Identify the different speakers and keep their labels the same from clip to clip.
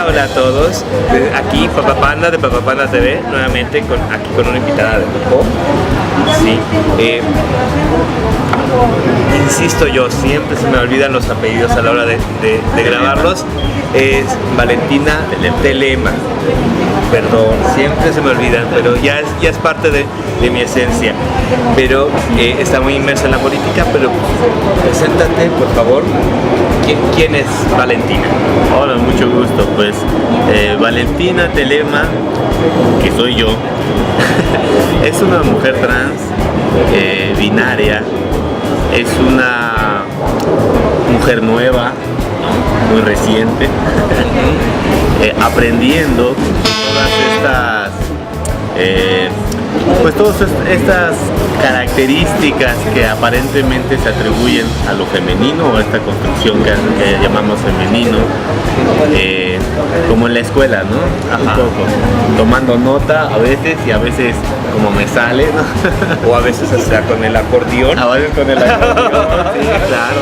Speaker 1: Hola a todos, aquí Papá Panda de Papá Panda TV, nuevamente aquí con una invitada de lujo. Sí, insisto yo, siempre se me olvidan los apellidos a la hora de grabarlos. Es Valentina Telema. Perdón, siempre se me olvidan, pero ya es parte de mi esencia. Pero está muy inmersa en la política, pero preséntate, por favor. ¿Quién es Valentina?
Speaker 2: Hola, mucho gusto. Pues Valentina Telema, que soy yo, es una mujer trans, binaria, es una mujer nueva, muy reciente, aprendiendo todas estas características que aparentemente se atribuyen a lo femenino, o a esta construcción que llamamos femenino, como en la escuela, ¿no? Un poco, tomando nota a veces, y a veces como me sale, ¿no?
Speaker 1: O a veces hasta con el acordeón.
Speaker 2: A veces con el acordeón, sí, claro,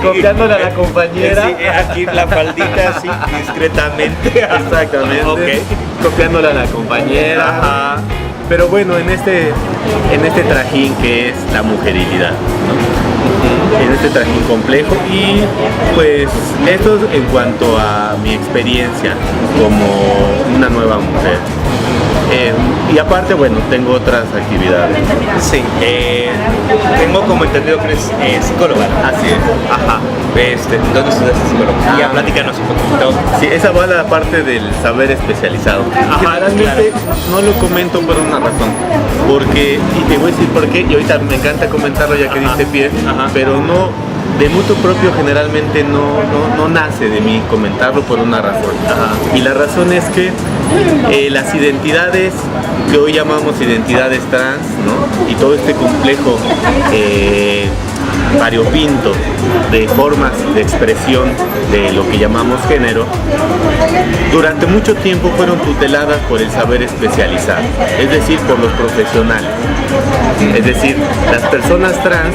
Speaker 2: copiándole a la compañera.
Speaker 1: Sí, aquí la faldita así discretamente.
Speaker 2: Exactamente.
Speaker 1: Okay.
Speaker 2: Copiándole a la compañera.
Speaker 1: Ajá.
Speaker 2: Pero bueno, en este trajín que es la mujerilidad, ¿no? En este trajín complejo, y pues esto es en cuanto a mi experiencia como una nueva mujer. Y aparte, bueno, tengo otras actividades.
Speaker 1: Sí, tengo como entendido que eres psicóloga.
Speaker 2: Así es.
Speaker 1: Ajá. ¿Dónde estudiaste psicología? Platícanos un poquito.
Speaker 2: Sí, esa va la parte del saber especializado. Generalmente no lo comento por una razón. Porque, y te voy a decir por qué, y ahorita me encanta comentarlo ya que diste pie, pero no, de mutuo propio generalmente no nace de mí comentarlo por una razón. Y la razón es que las identidades que hoy llamamos identidades trans, ¿no? Y todo este complejo variopinto de formas de expresión de lo que llamamos género, durante mucho tiempo fueron tuteladas por el saber especializado, es decir, por los profesionales. Es decir, las personas trans,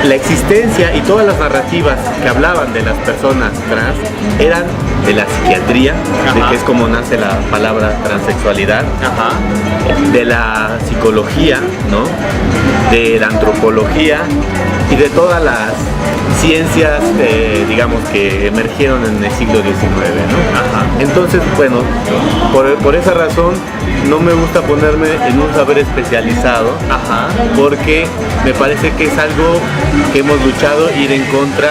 Speaker 2: la existencia y todas las narrativas que hablaban de las personas trans eran de la psiquiatría, de que es como nace la palabra transexualidad, de la psicología, ¿no? De la antropología y de todas las ciencias, digamos, que emergieron en el siglo XIX, ¿no? Entonces, bueno, por esa razón no me gusta ponerme en un saber especializado, porque me parece que es algo que hemos luchado, ir en contra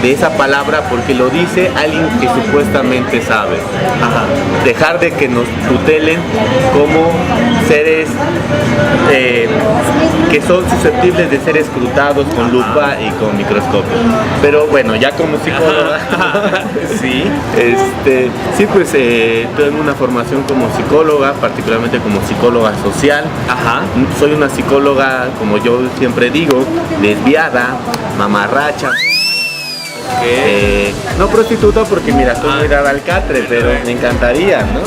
Speaker 2: de esa palabra, porque lo dice alguien que supuestamente sabe. Dejar de que nos tutelen como seres que son susceptibles de ser escrutados con lupa y con microscopio. Pero bueno, ya como psicóloga, sí, pues tengo una formación como psicóloga, particularmente como psicóloga social. Soy una psicóloga, como yo siempre digo, desviada, mamarracha. No prostituta, porque mira, estoy muy dada al catre, pero me encantaría, ¿no?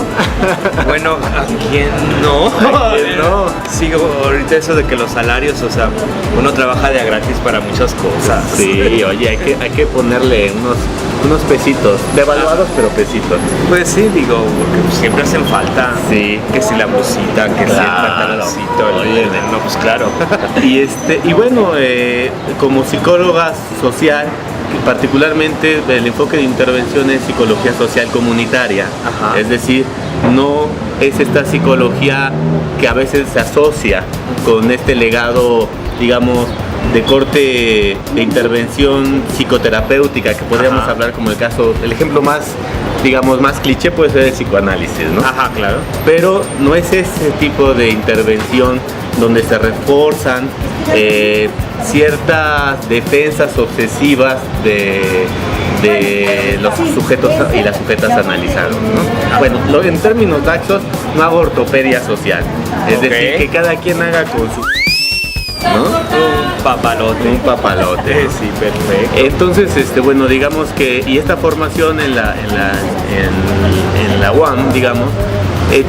Speaker 1: Bueno, ¿a quién no?
Speaker 2: ¿A quién no?
Speaker 1: Sí, ahorita eso de que los salarios, o sea, uno trabaja de a gratis para muchas cosas.
Speaker 2: Sí, oye, hay que ponerle unos pesitos, devaluados pero pesitos.
Speaker 1: Pues sí, digo, porque siempre hacen falta.
Speaker 2: Sí.
Speaker 1: Que si la blusita, que si el pantaloncito, no, pues claro.
Speaker 2: Y bueno, como psicóloga social, particularmente el enfoque de intervención es psicología social comunitaria. Es decir, no es esta psicología que a veces se asocia con este legado, digamos, de corte de intervención psicoterapéutica, que podríamos hablar como el ejemplo más, digamos, más cliché puede ser el psicoanálisis, ¿no?
Speaker 1: Claro.
Speaker 2: Pero no es ese tipo de intervención donde se reforzan ciertas defensas obsesivas de los sujetos y las sujetas analizados, ¿no? Bueno, en términos laxos, no hago ortopedia social, es decir, que cada quien haga con su... ¿no?
Speaker 1: Un papalote.
Speaker 2: Un papalote.
Speaker 1: Sí, perfecto.
Speaker 2: Entonces, bueno, digamos que, y esta formación en la UAM, digamos,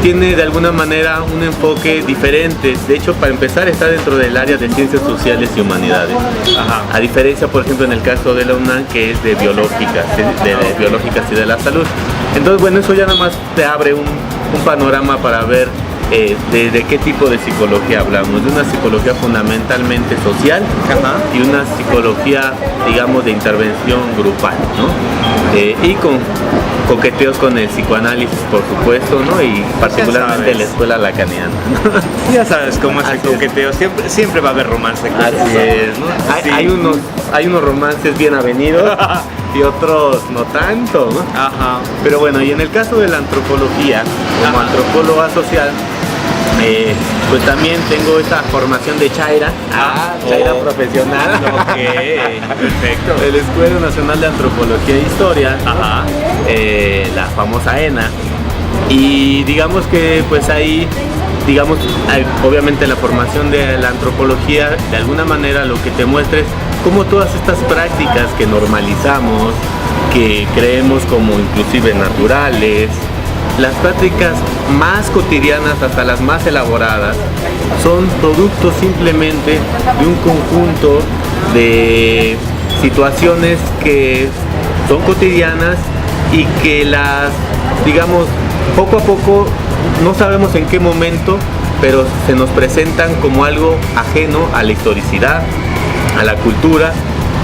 Speaker 2: tiene de alguna manera un enfoque diferente. De hecho, para empezar, está dentro del área de ciencias sociales y humanidades.
Speaker 1: Ajá.
Speaker 2: A diferencia, por ejemplo, en el caso de la UNAM, que es de biológicas, biológicas y de la salud. Entonces, bueno, eso ya nada más te abre un panorama para ver de qué tipo de psicología hablamos. De una psicología fundamentalmente social.
Speaker 1: Ajá.
Speaker 2: Y una psicología, digamos, de intervención grupal, ¿no? Y con coqueteos con el psicoanálisis, por supuesto, ¿no? Y particularmente la escuela lacaniana.
Speaker 1: Ya sabes cómo es el coqueteo, siempre va a haber romance.
Speaker 2: Así es, ¿no?
Speaker 1: Sí.
Speaker 2: Hay unos romances bien avenidos y otros no tanto, ¿no?
Speaker 1: Ajá.
Speaker 2: Pero bueno, y en el caso de la antropología, como antropóloga social, pues también tengo esa formación de Chaira, Chaira profesional,
Speaker 1: perfecto,
Speaker 2: de la Escuela Nacional de Antropología e Historia,
Speaker 1: ajá,
Speaker 2: la famosa ENA, y digamos que pues ahí, digamos, obviamente la formación de la antropología de alguna manera lo que te muestra es cómo todas estas prácticas que normalizamos, que creemos como inclusive naturales, las prácticas más cotidianas hasta las más elaboradas, son productos simplemente de un conjunto de situaciones que son cotidianas y que las, digamos, poco a poco, no sabemos en qué momento, pero se nos presentan como algo ajeno a la historicidad, a la cultura,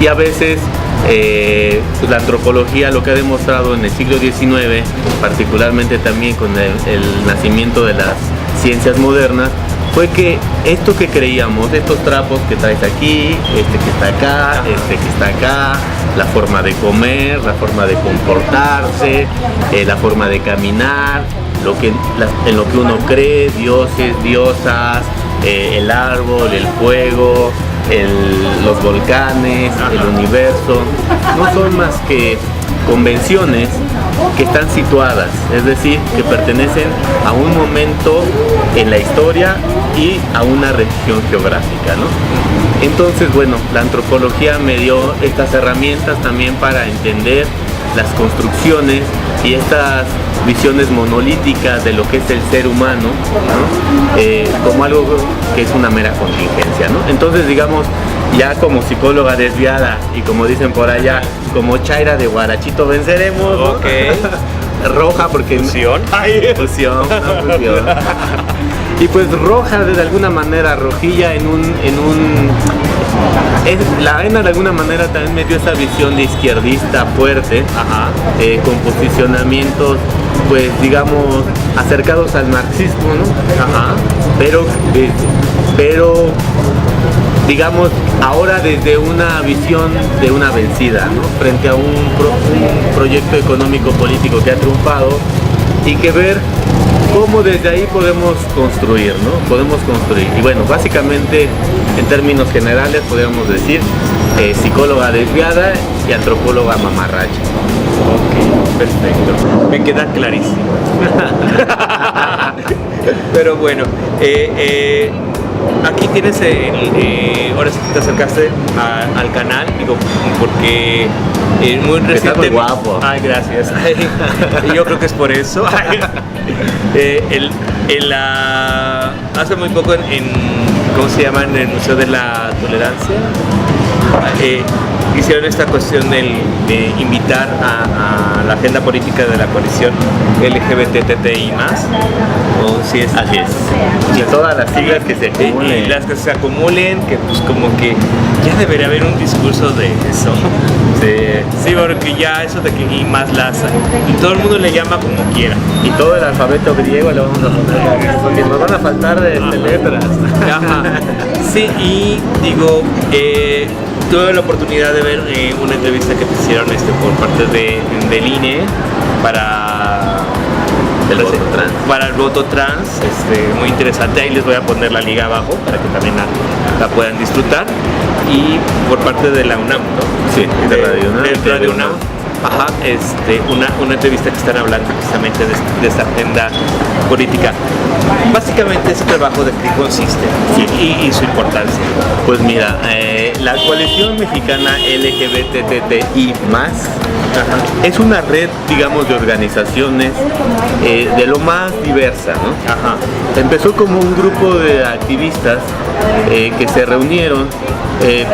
Speaker 2: y a veces pues la antropología lo que ha demostrado en el siglo XIX, particularmente también con el nacimiento de las ciencias modernas, fue que esto que creíamos, estos trapos que traes aquí, que está acá, que está acá, la forma de comer, la forma de comportarse, la forma de caminar, en lo que uno cree, dioses, diosas, el árbol, el fuego, los volcanes, el universo, no son más que convenciones que están situadas, es decir, que pertenecen a un momento en la historia y a una región geográfica, ¿no? Entonces, bueno, la antropología me dio estas herramientas también para entender las construcciones y estas visiones monolíticas de lo que es el ser humano, ¿no? Como algo que es una mera contingencia, ¿no? Entonces, digamos, ya como psicóloga desviada y como dicen por allá, como Chaira de Guarachito venceremos, ¿no?
Speaker 1: Okay.
Speaker 2: Roja porque...
Speaker 1: Fusión.
Speaker 2: Fusión, una fusión. Y pues roja de alguna manera, rojilla la ENA de alguna manera también me dio esa visión de izquierdista fuerte, con posicionamientos, pues digamos, acercados al marxismo, ¿no? Pero digamos, ahora desde una visión de una vencida, ¿no? Frente a un proyecto económico político que ha triunfado, y que ver cómo desde ahí podemos construir, ¿no? Podemos construir. Y bueno, básicamente, en términos generales, podríamos decir psicóloga desviada y antropóloga mamarracha.
Speaker 1: Ok, perfecto. Me queda clarísimo. Pero bueno, aquí tienes, ahora sí que te acercaste al canal, digo, porque muy reciente.
Speaker 2: Estás muy guapo.
Speaker 1: Ay, gracias. Y yo creo que es por eso. Hace muy poco ¿cómo se llama? En el Museo de la Tolerancia, hicieron esta cuestión de invitar a la agenda política de la coalición LGBTTI+, o si es
Speaker 2: así es, y todas las siglas que se acumulen,
Speaker 1: y las que se acumulen, que pues como que ya debería haber un discurso de eso. Sí, porque ya eso de que y más laza, y todo el mundo le llama como quiera,
Speaker 2: y todo el alfabeto griego lo vamos a poner, porque nos van a faltar letras.
Speaker 1: Ajá. Sí, y digo, tuve la oportunidad de ver una entrevista que te hicieron por parte del INE para
Speaker 2: del voto trans.
Speaker 1: Para el voto trans, muy interesante. Ahí les voy a poner la liga abajo para que también la puedan disfrutar. Y por parte de la UNAM, ¿no?
Speaker 2: Sí, de Radio UNAM.
Speaker 1: De Radio UNAM. Ajá, una entrevista que están hablando precisamente de esta agenda política. Básicamente ese trabajo de qué consiste, sí, y su importancia.
Speaker 2: Pues mira, la coalición mexicana LGBTTI+, es una red, digamos, de organizaciones de lo más diversa, ¿no?
Speaker 1: Ajá.
Speaker 2: Empezó como un grupo de activistas que se reunieron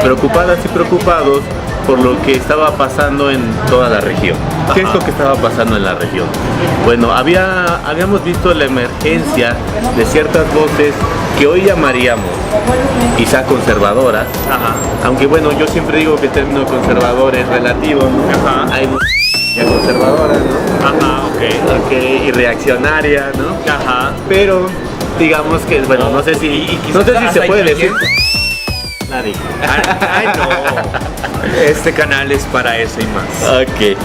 Speaker 2: preocupadas y preocupados por lo que estaba pasando en toda la región. ¿Qué es lo que estaba pasando en la región? Bueno, habíamos visto la emergencia de ciertas voces que hoy llamaríamos quizá conservadoras.
Speaker 1: Ajá.
Speaker 2: Aunque bueno, yo siempre digo que el término conservador es relativo, ¿no?
Speaker 1: Ajá.
Speaker 2: Hay ya conservadoras, ¿no?
Speaker 1: Ajá, ok.
Speaker 2: Y reaccionaria, ¿no?
Speaker 1: Ajá.
Speaker 2: Pero digamos que, bueno, no sé si se puede decir. Nadie.
Speaker 1: Ay, no. Este canal es para eso y más.
Speaker 2: Ok.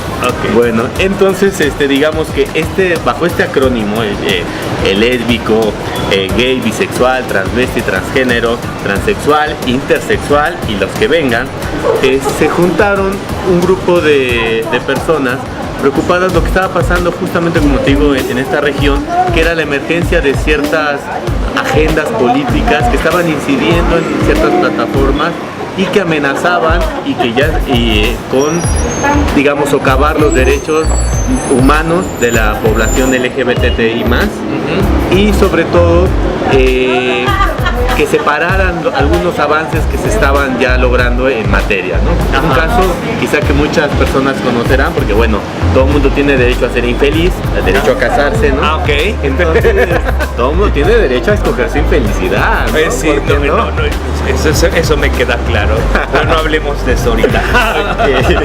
Speaker 2: Bueno, entonces digamos que bajo este acrónimo, el lésbico, gay, bisexual, transvesti, transgénero, transexual, intersexual y los que vengan, se juntaron un grupo de personas preocupadas lo que estaba pasando justamente, como te digo, en esta región, que era la emergencia de ciertas agendas políticas que estaban incidiendo en ciertas plataformas y que amenazaban y que con, digamos, socavar los derechos humanos de la población LGBTI+, y sobre todo que separaran algunos avances que se estaban ya logrando en materia, ¿no? Ajá. Un caso quizá que muchas personas conocerán, porque bueno, todo el mundo tiene derecho a ser infeliz, el derecho a casarse, ¿no?
Speaker 1: Ah, ok.
Speaker 2: Entonces, todo el mundo tiene derecho a escoger su infelicidad, ¿no?
Speaker 1: Sí, no, eso me queda claro. No hablemos de eso ahorita.
Speaker 2: Okay.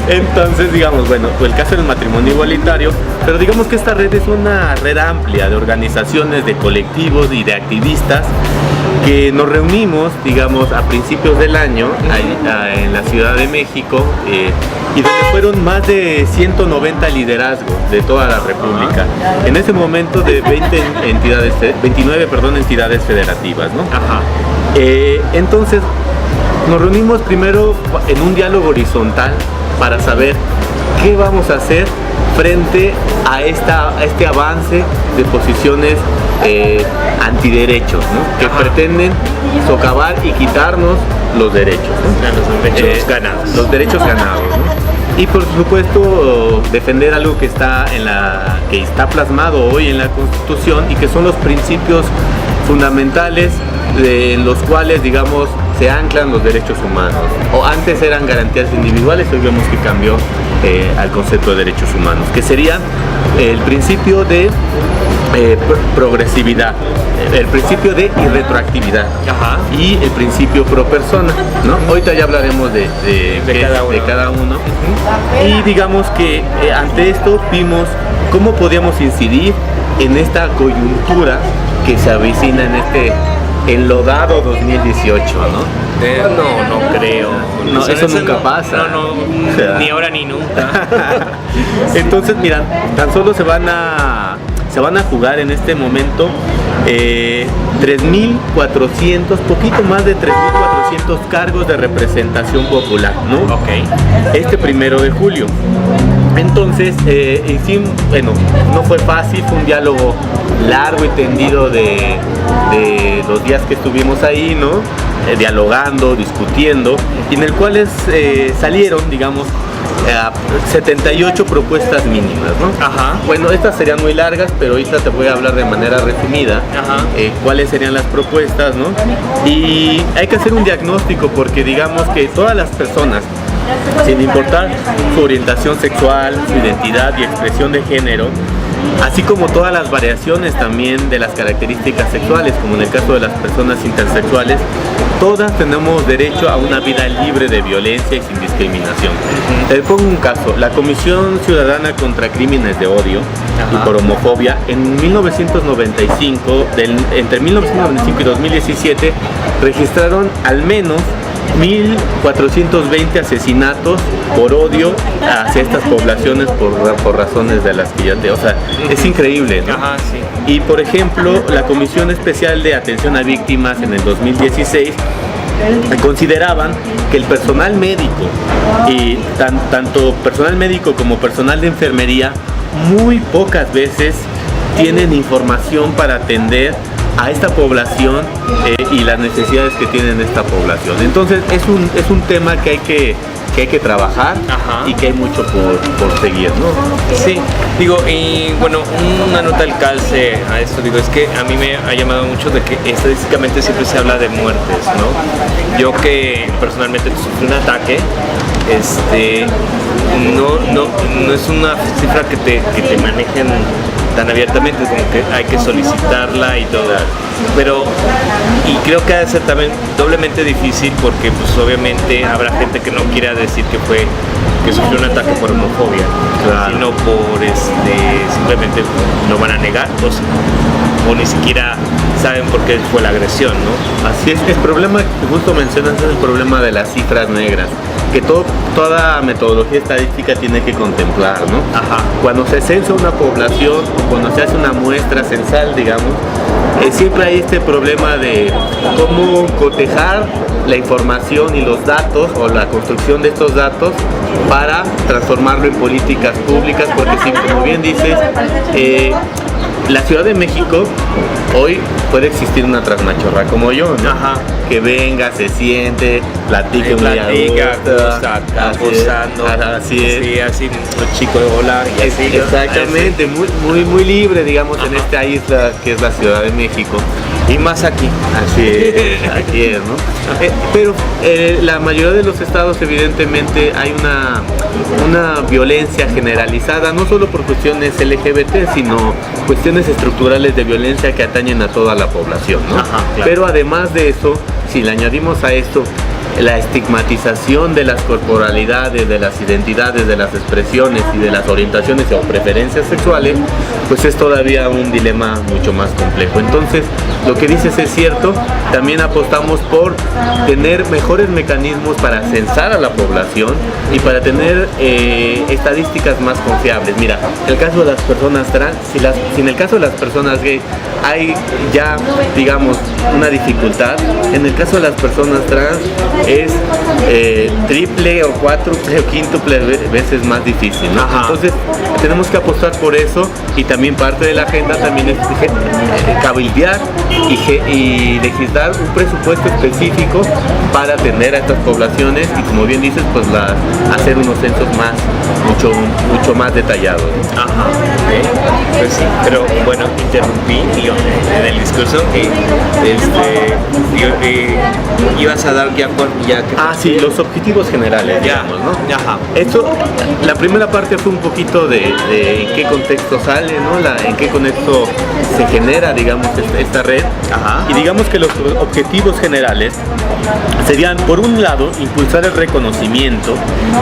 Speaker 2: Entonces, digamos, bueno, pues el caso del matrimonio igualitario, pero digamos que esta red es una red amplia de organizaciones, de colectivos y de activistas que nos reunimos, digamos, a principios del año en la Ciudad de México, y donde fueron más de 190 liderazgos de toda la República. En ese momento de 29 entidades federativas, ¿no?
Speaker 1: Ajá.
Speaker 2: Entonces, nos reunimos primero en un diálogo horizontal para saber qué vamos a hacer frente a este avance de posiciones antiderechos, ¿no? Que pretenden socavar y quitarnos los derechos, ¿no?
Speaker 1: Los derechos ganados.
Speaker 2: Los derechos ganados, ¿no? Y por supuesto defender algo que está plasmado hoy en la Constitución y que son los principios fundamentales en los cuales, digamos, se anclan los derechos humanos. O antes eran garantías individuales, hoy vemos que cambió al concepto de derechos humanos, que sería el principio de progresividad, el principio de irretroactividad. Ajá. Y el principio pro persona, ¿no? Ahorita ya hablaremos de cada uno. Y digamos que ante esto vimos cómo podíamos incidir en esta coyuntura que se avecina en este enlodado 2018, ¿no?
Speaker 1: No creo.
Speaker 2: No, eso nunca pasa.
Speaker 1: No,
Speaker 2: o sea,
Speaker 1: ni ahora ni nunca.
Speaker 2: Entonces, mira, tan solo se van a jugar en este momento 3.400, poquito más de 3.400 cargos de representación popular, ¿no?
Speaker 1: Ok.
Speaker 2: Este 1 de julio. Entonces, bueno, no fue fácil, fue un diálogo largo y tendido de los días que estuvimos ahí, ¿no? Dialogando, discutiendo, y en el cual salieron, digamos, 78 propuestas mínimas, ¿no?
Speaker 1: Ajá.
Speaker 2: Bueno, estas serían muy largas, pero ahorita te voy a hablar de manera resumida.
Speaker 1: Ajá.
Speaker 2: Cuáles serían las propuestas, ¿no? Y hay que hacer un diagnóstico porque digamos que todas las personas, sin importar su orientación sexual, su identidad y expresión de género, así como todas las variaciones también de las características sexuales, como en el caso de las personas intersexuales, todas tenemos derecho a una vida libre de violencia y sin discriminación. Te pongo un caso: la Comisión Ciudadana contra Crímenes de Odio y por Homofobia en 1995, entre 1995 y 2017, registraron al menos 1.420 asesinatos por odio hacia estas poblaciones por razones de las que ya te... O sea, es increíble, ¿no?
Speaker 1: Ajá, sí.
Speaker 2: Y por ejemplo, la Comisión Especial de Atención a Víctimas en el 2016 consideraban que el personal médico, y tanto personal médico como personal de enfermería, muy pocas veces tienen información para atender a esta población y las necesidades que tienen esta población. Entonces es un tema que hay que trabajar. Ajá. Y que hay mucho por seguir, ¿no?
Speaker 1: Sí, digo, y bueno, una nota al calce a esto, digo, es que a mí me ha llamado mucho de que estadísticamente siempre se habla de muertes, ¿no? Yo que personalmente sufrí un ataque, no es una cifra que te manejen tan abiertamente, como que hay que solicitarla y todo. Pero, y creo que ha de ser también doblemente difícil porque pues obviamente habrá gente que no quiera decir que sufrió un ataque por homofobia, claro, sino por simplemente no van a negar o ni siquiera saben por qué fue la agresión, ¿no?
Speaker 2: Así es, el problema que justo mencionas es el problema de las cifras negras, que toda metodología estadística tiene que contemplar, ¿no?
Speaker 1: Ajá.
Speaker 2: Cuando se censa una población, cuando se hace una muestra censal, digamos, siempre hay este problema de cómo cotejar la información y los datos o la construcción de estos datos para transformarlo en políticas públicas, porque sí, como bien dices, la Ciudad de México hoy puede existir una trasmachorra como yo, ¿no? Ajá. Que venga, se siente, platique un día,
Speaker 1: abusando,
Speaker 2: así es.
Speaker 1: Sí, así un chico de hola y así.
Speaker 2: Exactamente, muy libre, digamos, en esta isla que es la Ciudad de México.
Speaker 1: Y más aquí.
Speaker 2: Así es, ¿no? Pero la mayoría de los estados, evidentemente, hay una violencia generalizada, no solo por cuestiones LGBT, sino cuestiones estructurales de violencia que atañen a toda la población, ¿no? Ajá, claro. Pero además de eso, si le añadimos a esto la estigmatización de las corporalidades, de las identidades, de las expresiones y de las orientaciones o preferencias sexuales, pues es todavía un dilema mucho más complejo. Entonces, lo que dices es cierto, también apostamos por tener mejores mecanismos para censar a la población y para tener estadísticas más confiables. Mira, el caso de las personas trans, si en el caso de las personas gay hay ya, digamos, una dificultad, en el caso de las personas trans es triple o cuádruple o quíntuple veces más difícil, ¿no? Ajá. Entonces tenemos que apostar por eso, y también parte de la agenda también es cabildear y legislar un presupuesto específico para atender a estas poblaciones y, como bien dices, pues hacer unos censos mucho más detallados.
Speaker 1: Ajá. Pues sí, pero bueno, interrumpí en el discurso que ibas a dar ya
Speaker 2: sí, los objetivos generales, digamos, ¿no?
Speaker 1: Ajá.
Speaker 2: Esto, la primera parte fue un poquito de en qué contexto sale, ¿no? En qué contexto se genera, digamos, esta red. Ajá. Y digamos que los objetivos generales serían, por un lado, impulsar el reconocimiento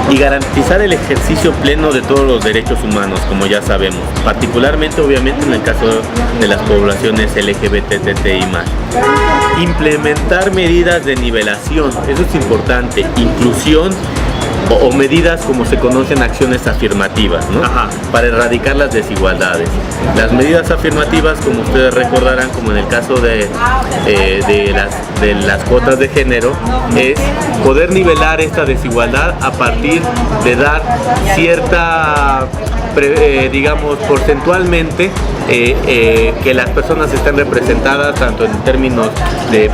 Speaker 2: y garantizar el ejercicio pleno de todos los derechos humanos, como ya sabemos, particularmente, obviamente, en el caso de las poblaciones LGBTTI+. Implementar medidas de nivelación, eso es importante, inclusión o medidas como se conocen acciones afirmativas, ¿no? Ajá. Para erradicar las desigualdades. Las medidas afirmativas, como ustedes recordarán, como en el caso de las cuotas de género, es poder nivelar esta desigualdad a partir de dar cierta, digamos, porcentualmente que las personas estén representadas tanto en términos de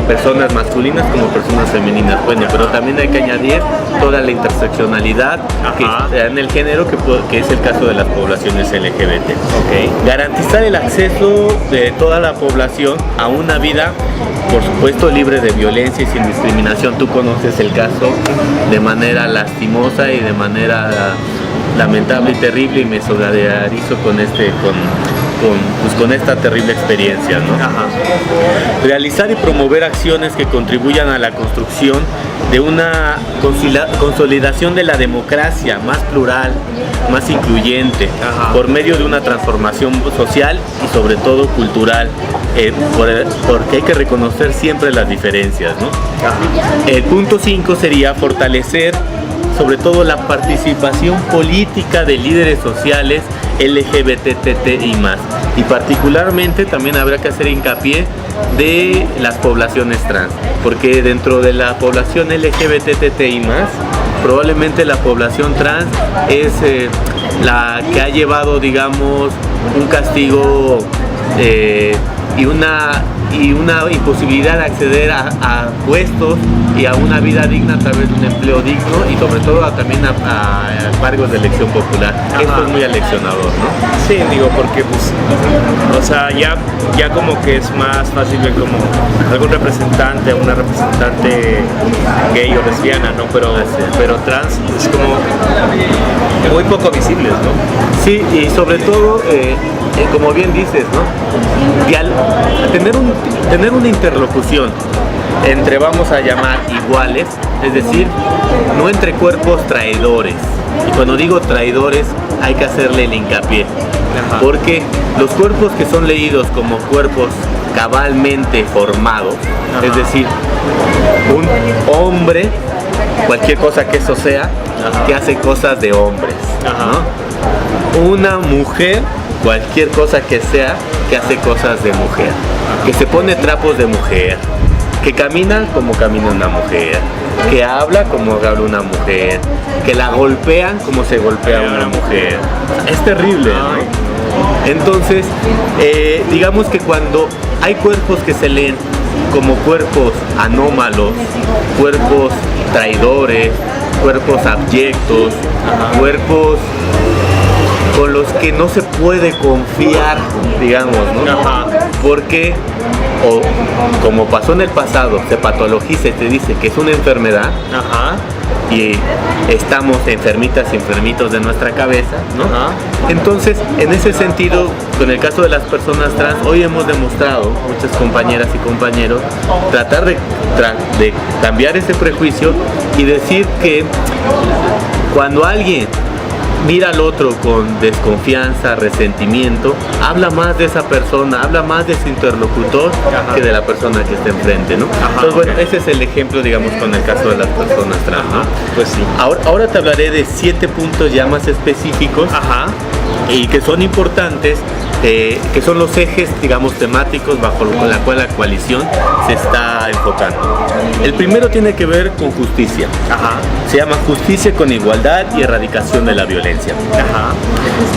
Speaker 2: personas masculinas como personas femeninas. Bueno, pero también hay que añadir toda la interseccionalidad que está en el género, que es el caso de las poblaciones LGBT. Okay. Garantizar el acceso de toda la población a una vida, por supuesto, libre de violencia y sin discriminación. Tú conoces el caso de manera lastimosa y de manera lamentable y terrible, y me solidarizo con esta terrible experiencia, ¿no? Ajá. Realizar y promover acciones que contribuyan a la construcción de una consolidación de la democracia más plural, más incluyente, por medio de una transformación social y sobre todo cultural. porque hay que reconocer siempre las diferencias, ¿no? El punto 5 sería fortalecer sobre todo la participación política de líderes sociales LGBTTI+, y particularmente también habrá que hacer hincapié de las poblaciones trans, porque dentro de la población LGBTTI+, probablemente la población trans es la que ha llevado, digamos, un castigo y una imposibilidad de acceder a puestos y a una vida digna a través de un empleo digno, y sobre todo también a cargos de elección popular. Esto es muy aleccionador, ¿no?
Speaker 1: Sí, digo, porque pues, o sea, ya como que es más fácil ver como algún representante, una representante gay o lesbiana, ¿no? Pero trans es como muy poco visibles, ¿no?
Speaker 2: Sí, y sobre todo, como bien dices, ¿no? Y al tener una interlocución entre, vamos a llamar, iguales, es decir, no entre cuerpos traidores. Y cuando digo traidores, hay que hacerle el hincapié. Porque los cuerpos que son leídos como cuerpos cabalmente formados, es decir, un hombre, cualquier cosa que eso sea, que hace cosas de hombres, ¿no? Una mujer, cualquier cosa que sea, que hace cosas de mujer, que se pone trapos de mujer, que camina como camina una mujer, que habla como habla una mujer, que la golpean como se golpea una mujer. Es terrible, ¿no? Entonces, digamos que cuando hay cuerpos que se leen como cuerpos anómalos, cuerpos traidores, cuerpos abyectos, cuerpos con los que no se puede confiar, digamos, ¿no? Porque, o como pasó en el pasado, se patologiza y te dice que es una enfermedad, y estamos enfermitas y enfermitos de nuestra cabeza, ¿no? Entonces, en ese sentido, con el caso de las personas trans, hoy hemos demostrado, muchas compañeras y compañeros, tratar de cambiar ese prejuicio y decir que cuando alguien mira al otro con desconfianza, resentimiento, habla más de esa persona, habla más de ese interlocutor que de la persona que está enfrente, ¿no? Entonces, bueno, ese es el ejemplo, digamos, con el caso de las personas trans, ¿no?
Speaker 1: Pues sí.
Speaker 2: Ahora te hablaré de 7 puntos ya más específicos y que son importantes, que son los ejes, digamos, temáticos bajo la cual la coalición se está enfocando. El primero tiene que ver con justicia. Se llama justicia con igualdad y erradicación de la violencia.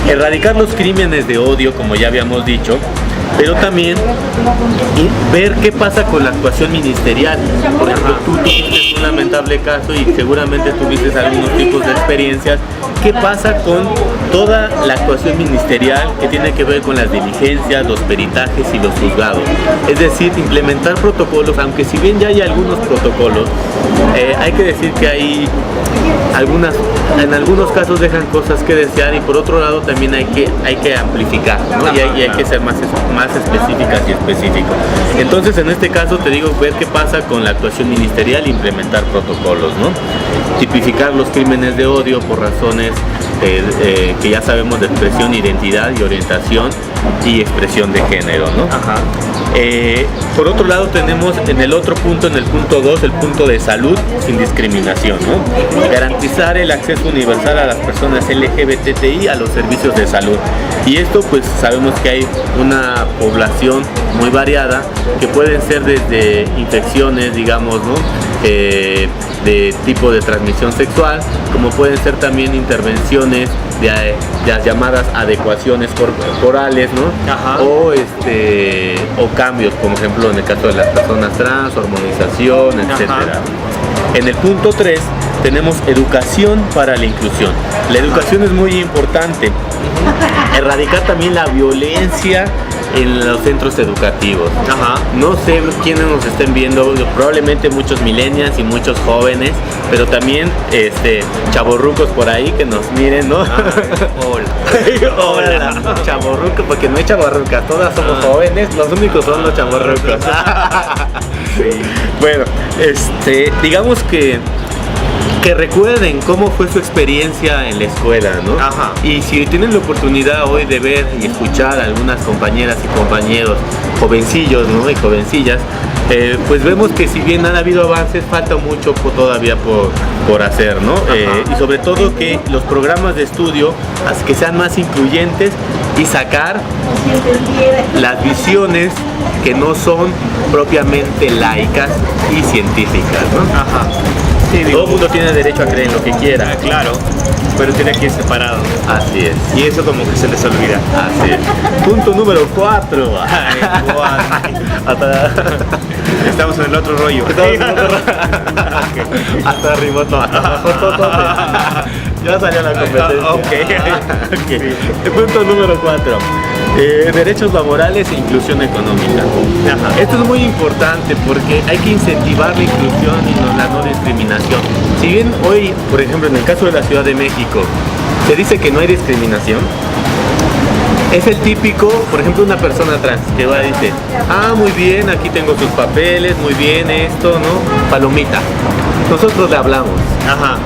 Speaker 2: Erradicar los crímenes de odio, como ya habíamos dicho, pero también ver qué pasa con la actuación ministerial. Por ejemplo, tú tuviste un lamentable caso y seguramente tuviste algunos tipos de experiencias. ¿Qué pasa con toda la actuación ministerial que tiene que ver con las diligencias, los peritajes y los juzgados? Es decir, implementar protocolos, aunque si bien ya hay algunos protocolos, hay que decir que hay en algunos casos dejan cosas que desear, y por otro lado también hay que amplificar, ¿no? Y hay que ser más específicas y específicos. Entonces, en este caso te digo, ver qué pasa con la actuación ministerial e implementar protocolos, ¿no? Tipificar los crímenes de odio por razones que ya sabemos de expresión, identidad y orientación y expresión de género, ¿no? Por otro lado tenemos en el otro punto, en el punto 2, el punto de salud sin discriminación, ¿no? Garantizar el acceso universal a las personas LGBTI a los servicios de salud. Y esto, pues sabemos que hay una población muy variada, que pueden ser desde infecciones, digamos, ¿no? De tipo de transmisión sexual, como pueden ser también intervenciones de las llamadas adecuaciones corporales, ¿no? O cambios, como ejemplo en el caso de las personas trans, hormonización, etcétera. En el punto 3 tenemos educación para la inclusión. La educación es muy importante. Erradicar también la violencia en los centros educativos. No sé quiénes nos estén viendo, probablemente muchos millennials y muchos jóvenes, pero también chavorrucos por ahí que nos miren, ¿no? Hola. Chavorrucos, porque no hay chavorrucas, todas somos jóvenes, los únicos son los chavorrucos. Bueno, digamos que que recuerden cómo fue su experiencia en la escuela, ¿no?
Speaker 1: Ajá.
Speaker 2: Y si tienen la oportunidad hoy de ver y escuchar a algunas compañeras y compañeros, jovencillos, ¿no? Y jovencillas, pues vemos que si bien han habido avances, falta mucho todavía por hacer, ¿no? Y sobre todo que los programas de estudio que sean más incluyentes y sacar las visiones que no son propiamente laicas y científicas, ¿no?
Speaker 1: Ajá. Sí,
Speaker 2: Todo el mundo tiene derecho a creer en lo que quiera.
Speaker 1: claro, pero tiene que ir separado.
Speaker 2: Así es.
Speaker 1: Y eso como que se les olvida.
Speaker 2: Así es. Punto número 4.
Speaker 1: Estamos en el otro rollo.
Speaker 2: Hasta arriba todo. Ya salió la competencia.
Speaker 1: Ok.
Speaker 2: Punto número 4. Derechos laborales e inclusión económica.
Speaker 1: Ajá.
Speaker 2: Esto es muy importante porque hay que incentivar la inclusión y la no discriminación. Si bien hoy, por ejemplo, en el caso de la Ciudad de México, se dice que no hay discriminación, es el típico, por ejemplo, una persona trans que va y dice, muy bien, aquí tengo sus papeles, muy bien esto, ¿no? Palomita. Nosotros le hablamos.
Speaker 1: Ajá.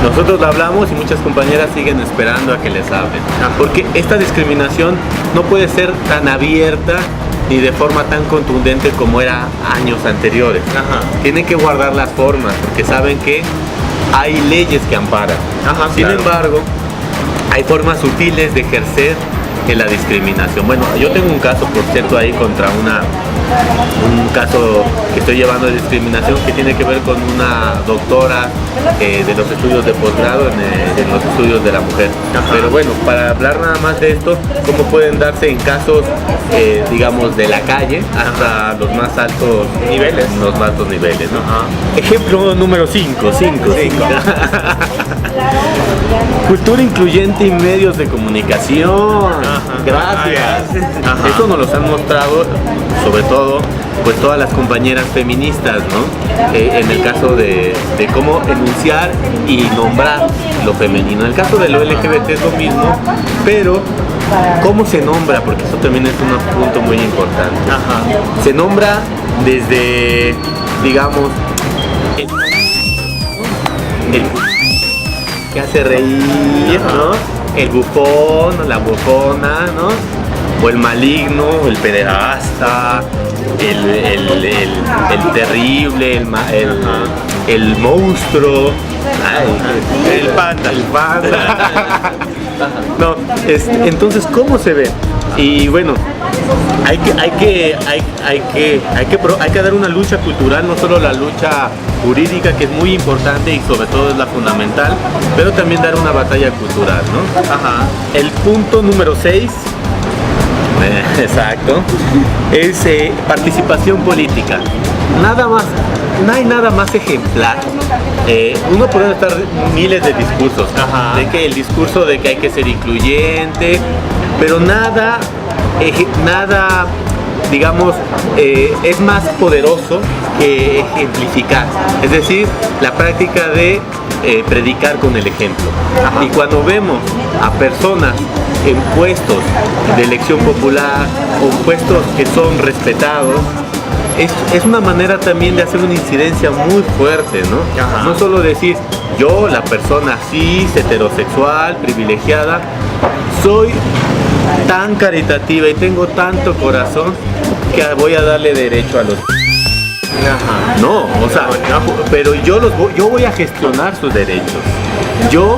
Speaker 2: Nosotros le hablamos y muchas compañeras siguen esperando a que les hablen. Porque esta discriminación no puede ser tan abierta ni de forma tan contundente como era años anteriores.
Speaker 1: Ajá.
Speaker 2: Tienen que guardar las formas porque saben que hay leyes que amparan. Sin embargo, hay formas sutiles de ejercer la discriminación. Bueno, yo tengo un caso, por cierto, ahí contra un caso que estoy llevando de discriminación que tiene que ver con una doctora de los estudios de posgrado en los estudios de la mujer. Pero bueno, para hablar nada más de esto, cómo pueden darse en casos, digamos, de la calle hasta los más altos niveles. Los más altos niveles, ¿no? Ejemplo número 5. Cultura incluyente y medios de comunicación. Gracias. Eso nos los han mostrado, sobre todo, pues todas las compañeras feministas, ¿no? En el caso de cómo enunciar y nombrar lo femenino. En el caso de lo LGBT es lo mismo, pero ¿cómo se nombra? Porque eso también es un punto muy importante. Se nombra desde, digamos, el que hace reír, ¿no? El bufón, la bufona, ¿no? O el maligno, el pederasta, el terrible, el monstruo,
Speaker 1: el panda.
Speaker 2: No, entonces, ¿cómo se ve? Y bueno, hay que dar una lucha cultural, no solo la lucha jurídica, que es muy importante y sobre todo es la fundamental, pero también dar una batalla cultural, ¿no? El punto número 6, exacto, es participación política. Nada más, no hay nada más ejemplar. Uno puede estar miles de discursos, de que el discurso de que hay que ser incluyente, pero nada, digamos, es más poderoso que ejemplificar. Es decir, la práctica de predicar con el ejemplo. Y cuando vemos a personas en puestos de elección popular o puestos que son respetados, es una manera también de hacer una incidencia muy fuerte, ¿no? No solo decir, yo, la persona cis, heterosexual, privilegiada, soy tan caritativa y tengo tanto corazón que voy a darle derecho a los... No, o sea, pero yo voy a gestionar sus derechos. Yo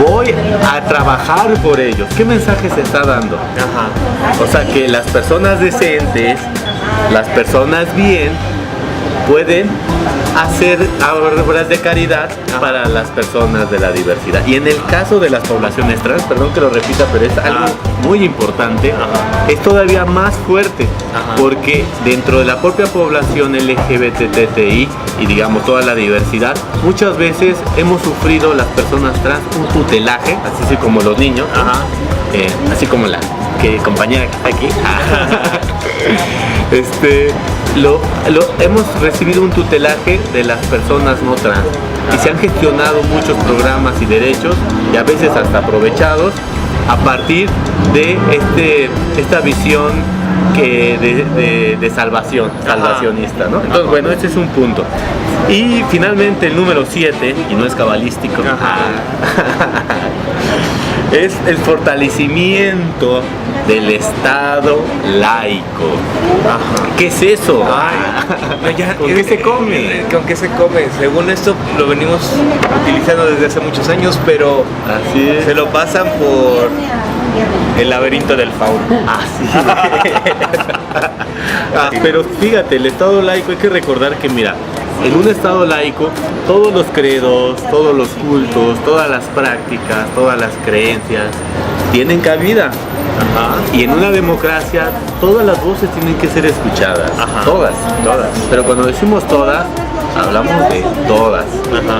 Speaker 2: voy a trabajar por ellos. ¿Qué mensaje se está dando? O sea, que las personas decentes, las personas bien, pueden hacer obras de caridad para las personas de la diversidad. Y en el caso de las poblaciones trans, perdón que lo repita, pero es algo muy importante, es todavía más fuerte, porque dentro de la propia población LGBTTI y digamos toda la diversidad, muchas veces hemos sufrido las personas trans un tutelaje, así como los niños, así como la compañera que está aquí. Hemos recibido un tutelaje de las personas no trans y se han gestionado muchos programas y derechos y a veces hasta aprovechados a partir de esta visión de salvacionista, ¿no? Entonces, bueno, ese es un punto. Y finalmente el número 7, y no es cabalístico, es el fortalecimiento del Estado laico. ¿Qué es eso? ¿Con qué se come?
Speaker 1: ¿Con qué se come? Según esto lo venimos utilizando desde hace muchos años, pero
Speaker 2: Así es.
Speaker 1: se lo pasan por el laberinto del fauno.
Speaker 2: Pero fíjate, el Estado laico, hay que recordar que, mira, en un Estado laico, todos los credos, todos los cultos, todas las prácticas, todas las creencias tienen cabida. Y en una democracia, todas las voces tienen que ser escuchadas. Todas. Pero cuando decimos todas, hablamos de todas,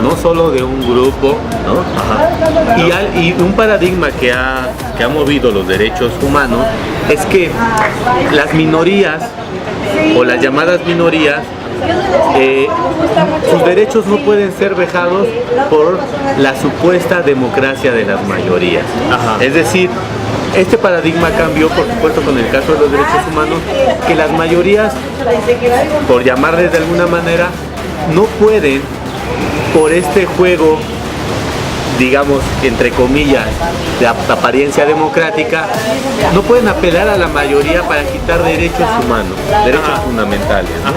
Speaker 2: no solo de un grupo, ¿no? Y un paradigma que ha movido los derechos humanos es que las minorías, o las llamadas minorías, sus derechos no pueden ser vejados por la supuesta democracia de las mayorías. Es decir, este paradigma cambió, por supuesto, con el caso de los derechos humanos, que las mayorías, por llamarles de alguna manera, no pueden, por este juego, digamos, entre comillas, de apariencia democrática, no pueden apelar a la mayoría para quitar derechos humanos, derechos fundamentales, ¿no?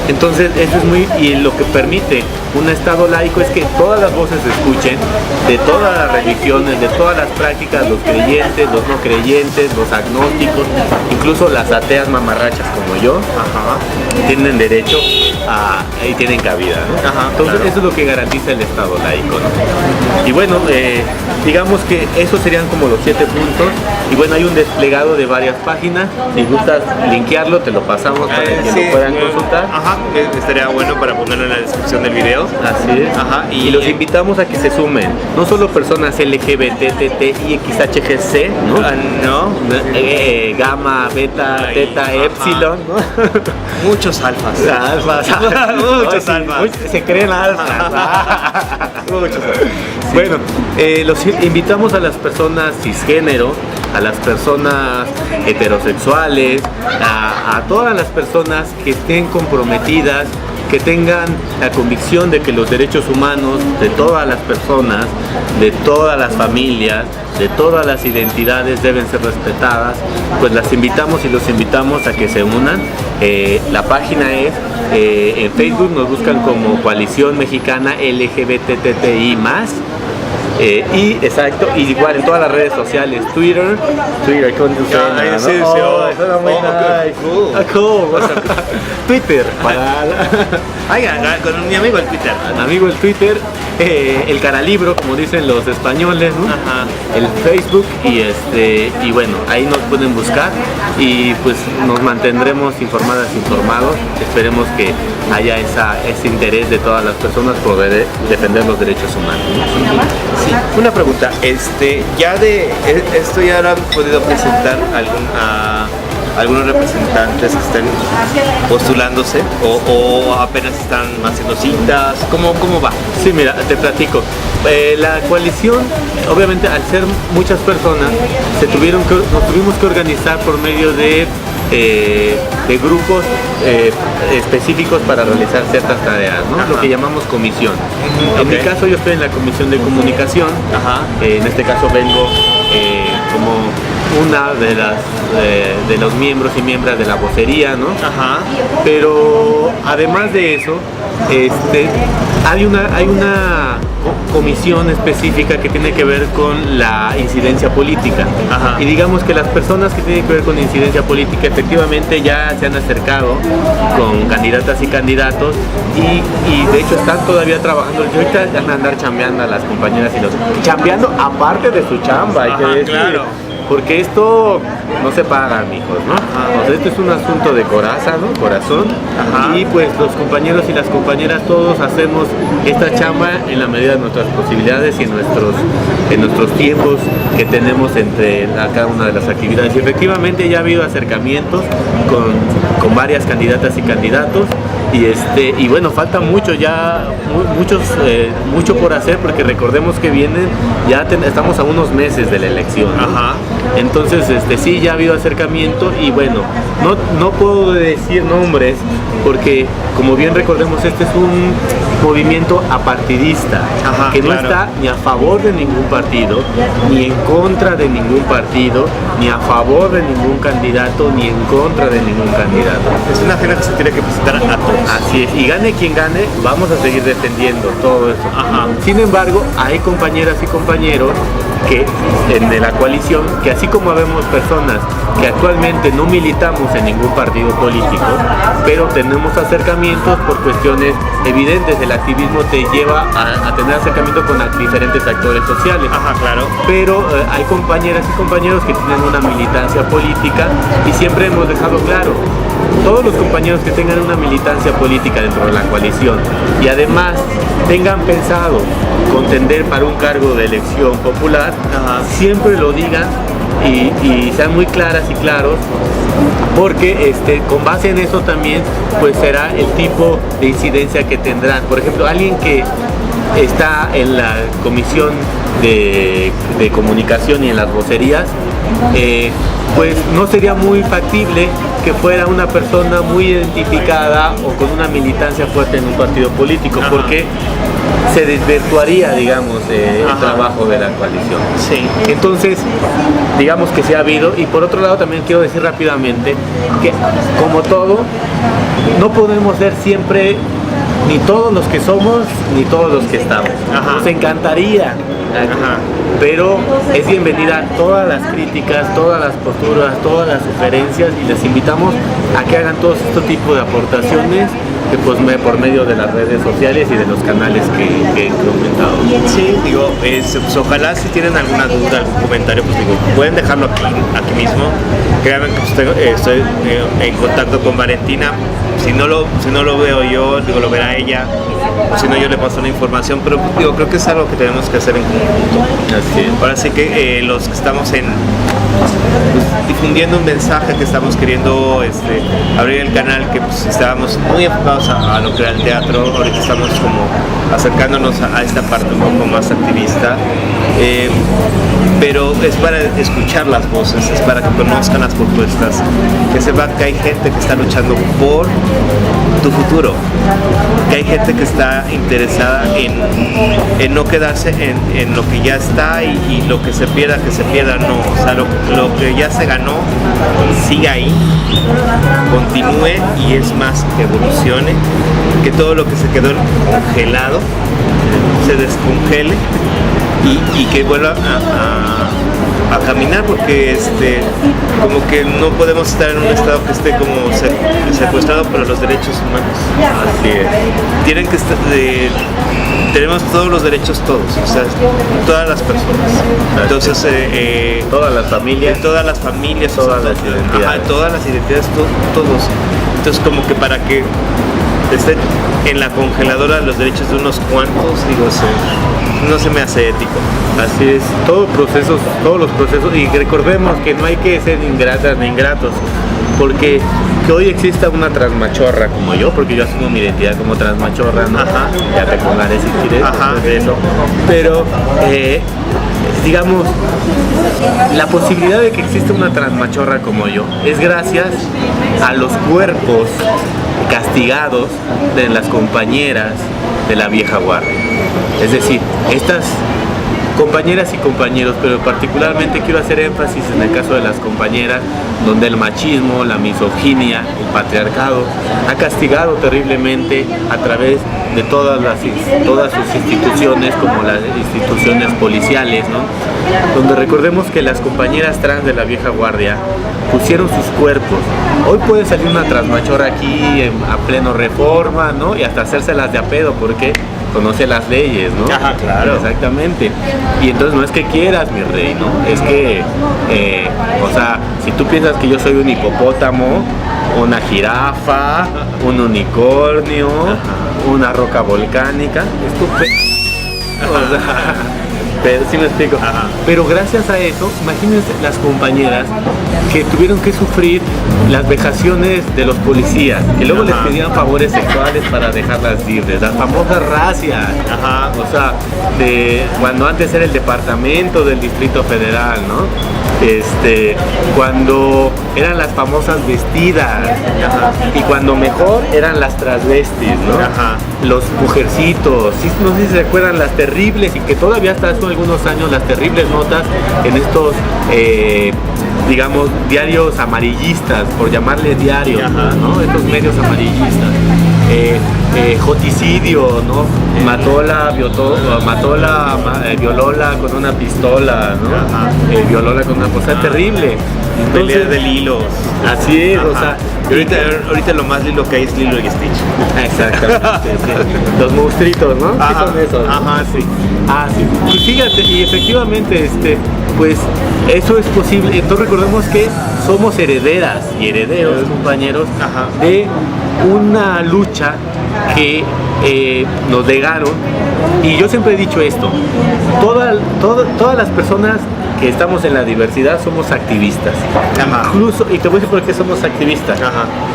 Speaker 2: Entonces, eso es y lo que permite un Estado laico es que todas las voces se escuchen, de todas las religiones, de todas las prácticas, los creyentes, los no creyentes, los agnósticos, incluso las ateas mamarrachas como yo, tienen derecho y tienen cabida, ¿no? Entonces, eso es lo que garantiza el Estado laico, ¿no? Y bueno, digamos que esos serían como los 7 puntos. Y bueno, hay un desplegado de varias páginas. Si gustas linkearlo, te lo pasamos para que lo puedan consultar.
Speaker 1: Estaría bueno para ponerlo en la descripción del video.
Speaker 2: Así es. Y los invitamos a que se sumen. No solo personas LGBT, TT y XHGC, ¿no? Gamma, beta, teta, epsilon, ¿no?
Speaker 1: Muchos alfas. Muchos alfas.
Speaker 2: Se creen alfas. Muchos alfas. Bueno, los invitamos a las personas cisgénero, a las personas heterosexuales, a todas las personas que estén comprometidas, que tengan la convicción de que los derechos humanos de todas las personas, de todas las familias, de todas las identidades deben ser respetadas. Pues las invitamos y los invitamos a que se unan. La página es, en Facebook nos buscan como Coalición Mexicana LGBTTI+. Y exacto, y igual en todas las redes sociales, Twitter con tu suena, ¿no? Suena muy nice. Cool. Twitter
Speaker 1: con mi amigo el Twitter.
Speaker 2: Amigo el Twitter, el Caralibro, como dicen los españoles, ¿no? El Facebook y bueno, ahí nos pueden buscar y pues nos mantendremos informados. Esperemos que haya ese interés de todas las personas por defender los derechos humanos.
Speaker 1: Sí, una pregunta, ya de esto ya lo han podido presentar a algunos representantes que estén postulándose o apenas están haciendo citas, ¿cómo va?
Speaker 2: Sí, mira, te platico. La coalición, obviamente, al ser muchas personas, nos tuvimos que organizar por medio de grupos específicos para realizar ciertas tareas, ¿no? Lo que llamamos comisión. En mi caso, yo estoy en la comisión de comunicación. En este caso vengo como una de los miembros y miembros de la vocería, ¿no? Pero además de eso, hay una comisión específica que tiene que ver con la incidencia política. Y digamos que las personas que tienen que ver con incidencia política efectivamente ya se han acercado con candidatas y candidatos y de hecho están todavía trabajando. Yo ahorita van a andar chambeando a las compañeras y los chambeando aparte de su chamba, hay que decir.
Speaker 1: Claro.
Speaker 2: Porque esto no se paga, mijos, ¿no? O sea, esto es un asunto de corazón. Y pues los compañeros y las compañeras todos hacemos esta chamba en la medida de nuestras posibilidades y en nuestros tiempos que tenemos entre cada una de las actividades. Y efectivamente ya ha habido acercamientos con varias candidatas y candidatos Y bueno, falta mucho ya, mucho por hacer, porque recordemos que estamos a unos meses de la elección, ¿no?
Speaker 1: Ajá.
Speaker 2: Entonces, sí, ya ha habido acercamiento y bueno, no puedo decir nombres porque, como bien recordemos, este es un movimiento apartidista.
Speaker 1: Ajá,
Speaker 2: que no
Speaker 1: claro.
Speaker 2: está ni a favor de ningún partido, ni en contra de ningún partido, ni a favor de ningún candidato, ni en contra de ningún candidato.
Speaker 1: Es una agenda que se tiene que presentar a todos.
Speaker 2: Así es, y gane quien gane, vamos a seguir defendiendo todo eso.
Speaker 1: Ajá.
Speaker 2: Sin embargo, hay compañeras y compañeros que de la coalición, que así como habemos personas que actualmente no militamos en ningún partido político, pero tenemos acercamientos por cuestiones evidentes. El activismo te lleva a tener acercamiento con diferentes actores sociales.
Speaker 1: Ajá, claro.
Speaker 2: Pero hay compañeras y compañeros que tienen una militancia política y siempre hemos dejado claro, todos los compañeros que tengan una militancia política dentro de la coalición y además tengan pensado contender para un cargo de elección popular,
Speaker 1: Ajá.
Speaker 2: siempre lo digan y sean muy claras y claros, porque con base en eso también pues será el tipo de incidencia que tendrán. Por ejemplo, alguien que está en la comisión de comunicación y en las vocerías, pues no sería muy factible que fuera una persona muy identificada o con una militancia fuerte en un partido político.
Speaker 1: Ajá.
Speaker 2: Porque se desvirtuaría, digamos, el
Speaker 1: Ajá.
Speaker 2: trabajo de la coalición.
Speaker 1: Sí.
Speaker 2: Entonces, digamos que se ha habido, y por otro lado también quiero decir rápidamente que, como todo, no podemos ser siempre ni todos los que somos ni todos los que estamos.
Speaker 1: Ajá.
Speaker 2: Nos encantaría,
Speaker 1: Ajá.
Speaker 2: pero es bienvenida todas las críticas, todas las posturas, todas las sugerencias, y les invitamos a que hagan todos estos tipos de aportaciones pues por medio de las redes sociales y de los canales que he comentado.
Speaker 1: Sí, digo, pues, ojalá si tienen alguna duda, algún comentario, pues digo, pueden dejarlo aquí mismo. Créanme que estoy en contacto con Valentina. Si no lo veo yo, digo, lo verá ella. O si no, yo le paso la información. Pero digo, creo que es algo que tenemos que hacer en conjunto.
Speaker 2: Así es.
Speaker 1: Ahora sí que los que estamos difundiendo un mensaje, que estamos queriendo abrir el canal, que pues, estábamos muy enfocados a lo que era el teatro. Ahorita estamos como acercándonos a esta parte un poco más activista, pero es para escuchar las voces, es para que conozcan las propuestas, que sepan que hay gente que está luchando por tu futuro, que hay gente que está interesada en no quedarse en lo que ya está y lo que se pierda, no. O sea, lo que ya se ganó, siga ahí, continúe, y es más, que evolucione, que todo lo que se quedó congelado se descongele y que vuelva a caminar, porque como que no podemos estar en un estado que esté como secuestrado por los derechos humanos.
Speaker 2: Así es.
Speaker 1: Tienen que estar, tenemos todos los derechos, todos, o sea, todas las personas. Entonces,
Speaker 2: Todas las familias,
Speaker 1: todas las familias,
Speaker 2: todas las identidades.
Speaker 1: Ajá, todas las identidades, todos. Entonces, como que para que estén en la congeladora los derechos de unos cuantos, digo, no se me hace ético.
Speaker 2: Así es, todos los procesos, y recordemos que no hay que ser ingratas ni ingratos, porque que hoy exista una transmachorra como yo, porque yo asumo mi identidad como transmachorra, ¿no?
Speaker 1: Ajá.
Speaker 2: Ya te contaré si quieres.
Speaker 1: Ajá.
Speaker 2: De eso. Pero, digamos, la posibilidad de que exista una transmachorra como yo es gracias a los cuerpos castigados de las compañeras de la vieja guardia. Es decir, estas compañeras y compañeros, pero particularmente quiero hacer énfasis en el caso de las compañeras, donde el machismo, la misoginia, el patriarcado ha castigado terriblemente a través de todas sus instituciones, como las instituciones policiales, ¿no? Donde recordemos que las compañeras trans de la vieja guardia pusieron sus cuerpos. Hoy puede salir una transmachorra aquí a pleno Reforma, ¿no? Y hasta hacérselas de a pedo, porque conoce las leyes, ¿no?
Speaker 1: Ajá, claro.
Speaker 2: Exactamente. Y entonces no es que quieras, mi rey, ¿no? Es que, o sea, si tú piensas que yo soy un hipopótamo, una jirafa, un unicornio, una roca volcánica, es tu o sea, pero sí me explico.
Speaker 1: Ajá.
Speaker 2: Pero gracias a eso, imagínense las compañeras que tuvieron que sufrir las vejaciones de los policías, que luego les pedían favores sexuales para dejarlas libres, las famosas racias.
Speaker 1: Ajá.
Speaker 2: O sea, cuando antes era el departamento del Distrito Federal, ¿no? Cuando eran las famosas vestidas.
Speaker 1: Ajá.
Speaker 2: Y cuando mejor eran las transvestis, ¿no?
Speaker 1: Ajá.
Speaker 2: Los mujercitos, sí, no sé si se acuerdan, las terribles, y que todavía hasta hace algunos años las terribles notas en estos digamos, diarios amarillistas, por llamarle diarios, ¿no? Estos medios amarillistas. Joticidio, ¿no? Violóla con una pistola, ¿no? Violóla con una cosa terrible.
Speaker 1: Pelea de Lilo.
Speaker 2: Así es, o sea.
Speaker 1: Y ahorita lo más Lilo que hay es Lilo y Stitch.
Speaker 2: Exactamente, sí. Los monstruitos, ¿no? ¿Qué son esos?
Speaker 1: Ajá, sí.
Speaker 2: Sí. Pues fíjate, y efectivamente, pues eso es posible. Entonces recordemos que somos herederas y herederos, compañeros, de una lucha que nos legaron. Y yo siempre he dicho esto: todas las personas que estamos en la diversidad somos activistas. Incluso, y te voy a decir por qué somos activistas.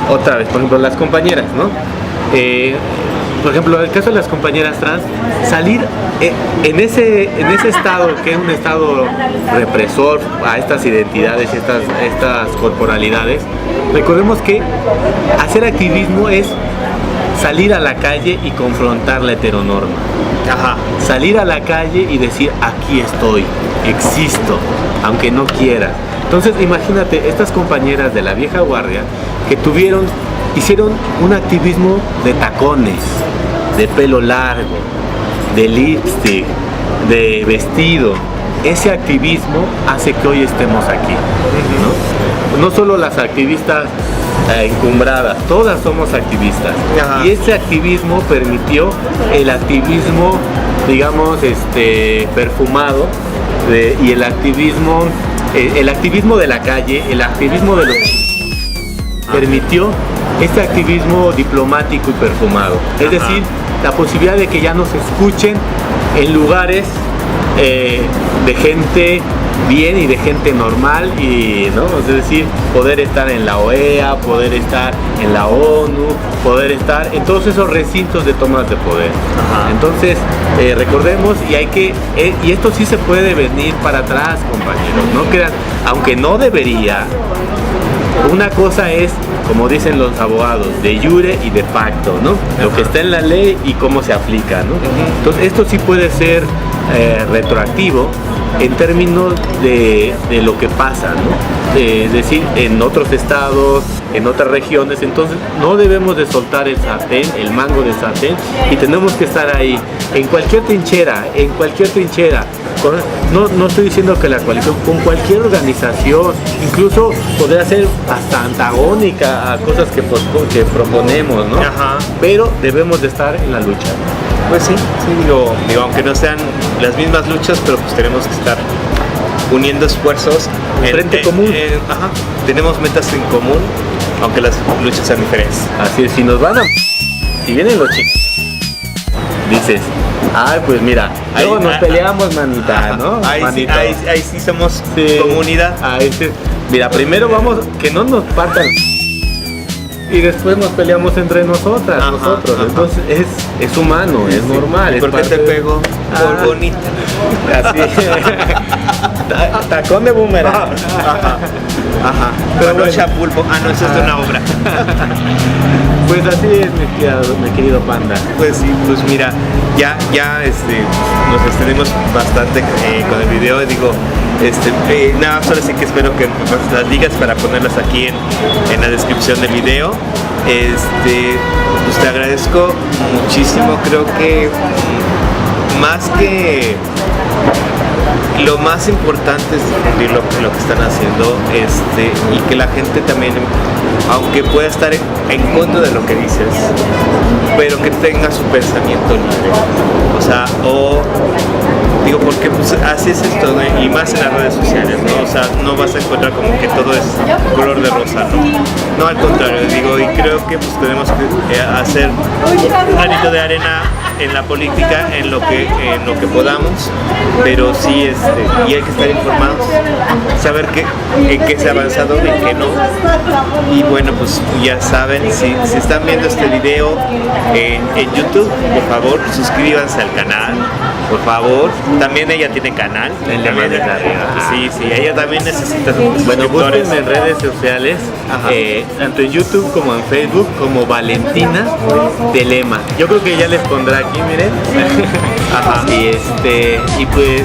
Speaker 2: Otra vez, por ejemplo, las compañeras, ¿no? Por ejemplo, en el caso de las compañeras trans, salir en ese estado, que es un estado represor a estas identidades, estas corporalidades, recordemos que hacer activismo es salir a la calle y confrontar la heteronorma. Salir a la calle y decir: aquí estoy, existo, aunque no quieras. Entonces imagínate, estas compañeras de la vieja guardia que hicieron un activismo de tacones, de pelo largo, de lipstick, de vestido. Ese activismo hace que hoy estemos aquí, ¿no? No solo las activistas encumbradas, todas somos activistas. Y ese activismo permitió el activismo, digamos, perfumado, y el activismo de la calle, el activismo de los permitió este activismo diplomático y perfumado. Es decir, la posibilidad de que ya nos escuchen en lugares de gente bien y de gente normal, y ¿no? Es decir, poder estar en la OEA, poder estar en la ONU, poder estar en todos esos recintos de tomas de poder. Entonces, recordemos, y esto sí se puede venir para atrás, compañeros, no crean, aunque no debería. Una cosa es, como dicen los abogados, de jure y de facto, ¿no? Lo que está en la ley y cómo se aplica, ¿no? Entonces, esto sí puede ser retroactivo en términos de lo que pasa, ¿no? Es decir, en otros estados, en otras regiones. Entonces no debemos de soltar el sartén, el mango del sartén, y tenemos que estar ahí, en cualquier trinchera. No estoy diciendo que la coalición, con cualquier organización, incluso podría ser hasta antagónica a cosas que proponemos, ¿no? Pero debemos de estar en la lucha.
Speaker 1: Pues sí, digo, aunque no sean las mismas luchas, pero pues tenemos que estar uniendo esfuerzos
Speaker 2: en frente común.
Speaker 1: Tenemos metas en común, aunque las luchas sean diferentes.
Speaker 2: Así es, si vienen los chicos, dices: ay, pues mira, luego nos peleamos, manita, ¿no?
Speaker 1: Ahí sí somos comunidad.
Speaker 2: Mira, primero vamos, que no nos partan, y después nos peleamos entre nosotros. Entonces es humano, es normal.
Speaker 1: ¿Por qué te pego? Por bonita.
Speaker 2: Así. Tacón de boomerang.
Speaker 1: Pero no Chapulpo. No, eso es de una obra.
Speaker 2: Pues así es, mi querido Panda.
Speaker 1: Pues sí, pues mira, ya nos extendimos bastante con el video. Digo, nada, solo sí que espero que las ligas para ponerlas aquí en la descripción del video. Pues te agradezco muchísimo. Creo que más que lo más importante es difundir lo que están haciendo, y que la gente también, aunque pueda estar en contra de lo que dices, pero que tenga su pensamiento libre. O sea, Digo, porque pues así es esto, ¿no? Y más en las redes sociales, ¿no? O sea, no vas a encontrar como que todo es color de rosa, ¿no? No, al contrario, digo, y creo que pues tenemos que hacer un granito de arena en la política, en lo que podamos, pero sí, y hay que estar informados, saber en qué se ha avanzado, en qué no. Y bueno, pues ya saben, si están viendo este video en YouTube, por favor, suscríbanse al canal, por favor. También ella tiene canal. Sí, ella también necesita suscriptores.
Speaker 2: Bueno, búsquenme en redes sociales, tanto en YouTube como en Facebook, como Valentina Telema. Yo creo que ya les pondrá aquí, miren. Ajá. Y pues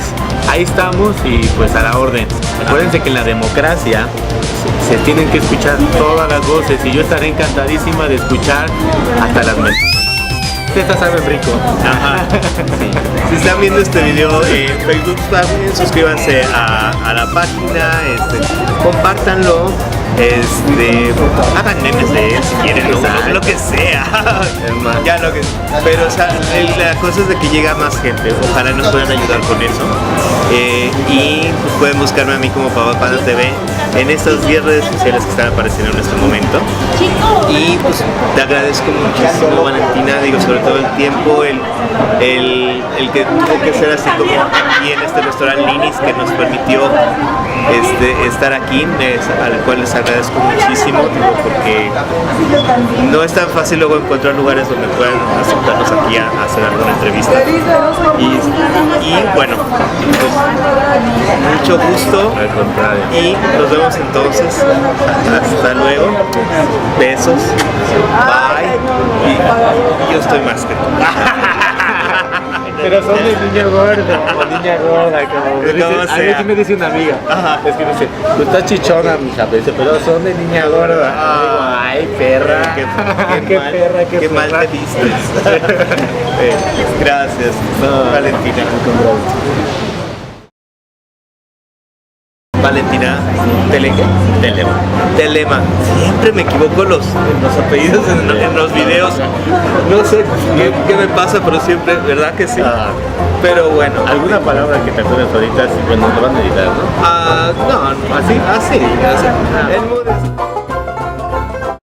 Speaker 2: ahí estamos y pues a la orden. Acuérdense que en la democracia se tienen que escuchar todas las voces y yo estaré encantadísima de escuchar hasta las mentes. Estas saben rico.
Speaker 1: Ajá. Sí. Si están viendo este video en Facebook, también suscríbanse a la página, compártanlo, hagan memes de él si quieren, lo que sea. Ya pero o sea, la cosa es de que llega más gente. Ojalá nos puedan ayudar con eso. Y pues pueden buscarme a mí como Papá Panda TV en estas 10 redes sociales que están apareciendo en este momento. Y pues te agradezco muchísimo, Valentina, digo, sobre todo el tiempo, el que tuvo que ser así como aquí en este restaurante Linis, que nos permitió estar aquí, al cual les agradezco muchísimo, digo, porque no es tan fácil luego encontrar lugares donde puedan aceptarnos aquí a hacer alguna entrevista. Y bueno, pues, mucho gusto.
Speaker 2: Al contrario.
Speaker 1: Y nos vemos entonces. Hasta luego. Besos. Bye. Y yo estoy más que tú.
Speaker 2: Pero son de niña gorda o niña gorda, como a mí sí me dice una amiga.
Speaker 1: Ajá.
Speaker 2: Es que me dice, tú estás chichona, mija, pero son de niña gorda. Ay, perra.
Speaker 1: Qué mal te vistes. Gracias, Valentina. Valentina Telema. Siempre me equivoco en los apellidos en los videos. No sé qué me pasa, pero siempre, ¿verdad que sí? Pero bueno.
Speaker 2: ¿Alguna palabra que te acuerdas ahorita? Bueno, lo van a editar, ¿no?
Speaker 1: No, así. El mood es...